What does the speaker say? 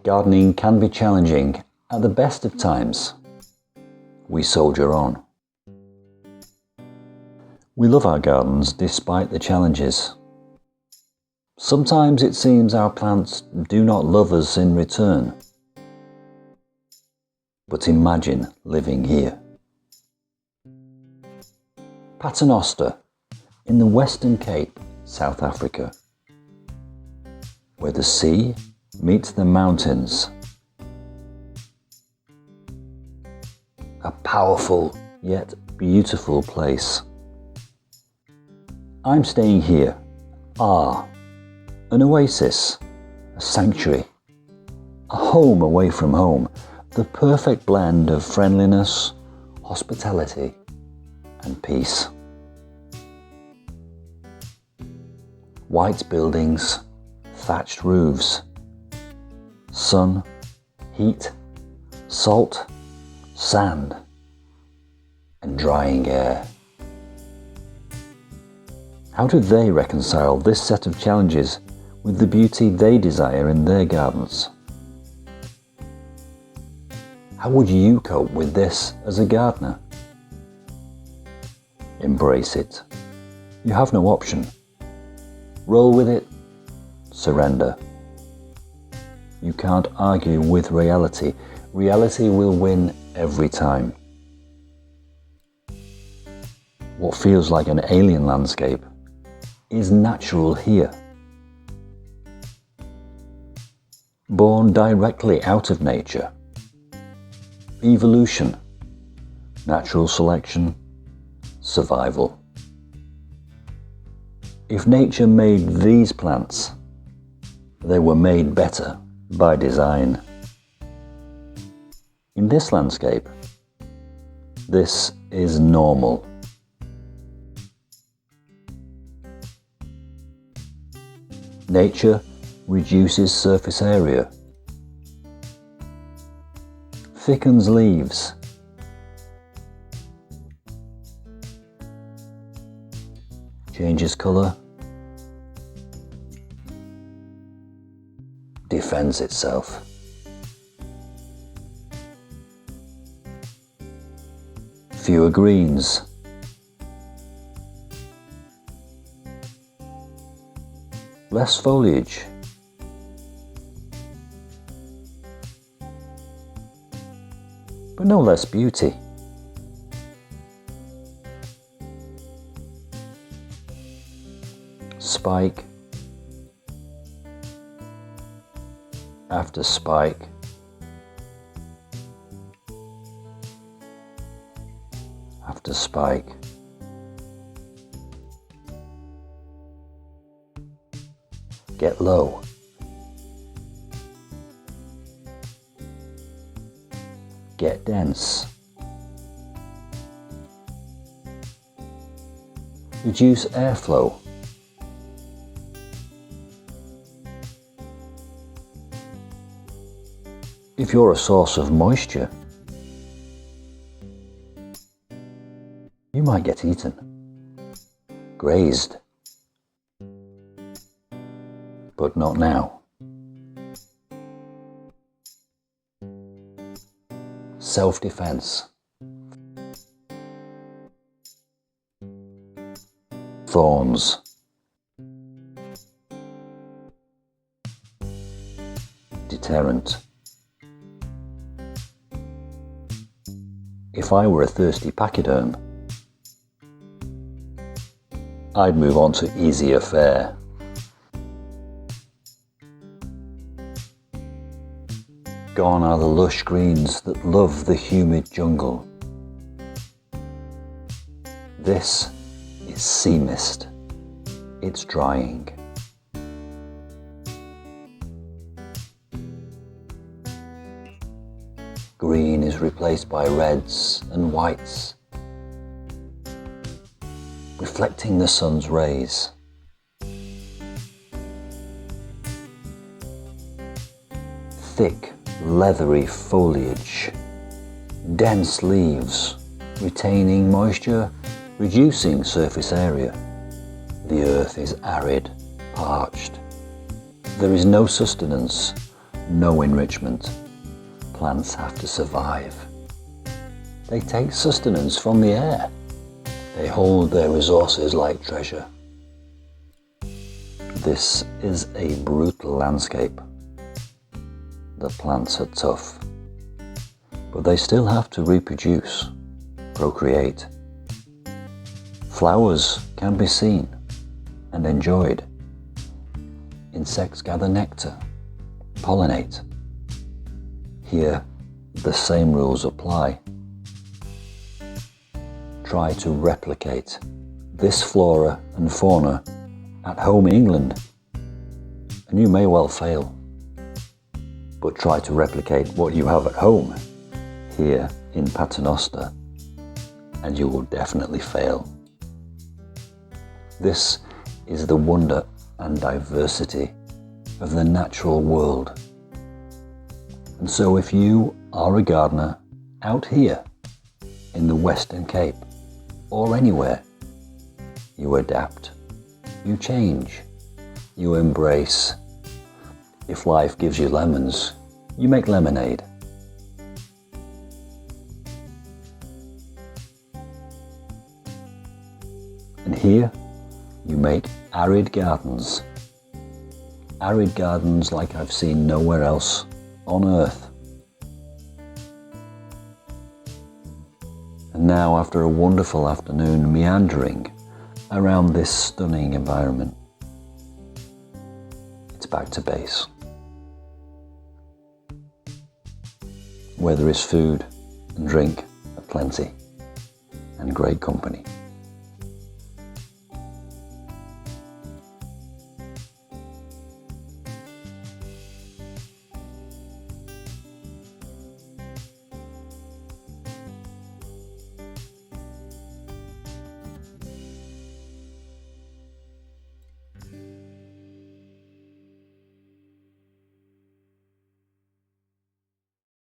Gardening can be challenging at the best of times. We soldier on. We love our gardens despite the challenges. Sometimes it seems our plants do not love us in return. But imagine living here. Paternoster, in the Western Cape, South Africa, where the sea meets the mountains. A powerful yet beautiful place. I'm staying here. An oasis, a sanctuary, a home away from home, the perfect blend of friendliness, hospitality, and peace. White buildings, thatched roofs, sun, heat, salt, sand, and drying air. How do they reconcile this set of challenges with the beauty they desire in their gardens? How would you cope with this as a gardener? Embrace it. You have no option. Roll with it, surrender. You can't argue with reality. Reality will win every time. What feels like an alien landscape is natural here. Born directly out of nature. Evolution, natural selection, survival. If nature made these plants, they were made better by design. In this landscape, this is normal. Nature reduces surface area, thickens leaves, changes colour, defends itself. Fewer greens, less foliage, but no less beauty. Spike after spike, after spike. Get low. Get dense. Reduce airflow. If you're a source of moisture, you might get eaten, grazed, but not now. Self-defense. Thorns. Deterrent. If I were a thirsty pachyderm, I'd move on to easier fare. Gone are the lush greens that love the humid jungle. This is sea mist. It's drying. Green is replaced by reds and whites, reflecting the sun's rays. Thick, leathery foliage, dense leaves, retaining moisture, reducing surface area. The earth is arid, parched. There is no sustenance, no enrichment. Plants have to survive. They take sustenance from the air. They hold their resources like treasure. This is a brutal landscape. The plants are tough, but they still have to reproduce, procreate. Flowers can be seen and enjoyed. Insects gather nectar, pollinate. Here, the same rules apply. Try to replicate this flora and fauna at home in England, and you may well fail. But try to replicate what you have at home here in Paternoster, and you will definitely fail. This is the wonder and diversity of the natural world. And so if you are a gardener out here in the Western Cape or anywhere, you adapt, you change, you embrace. If life gives you lemons, you make lemonade. And here you make arid gardens. Arid gardens like I've seen nowhere else on earth. And now, after a wonderful afternoon meandering around this stunning environment, it's back to base, where there is food and drink aplenty and great company.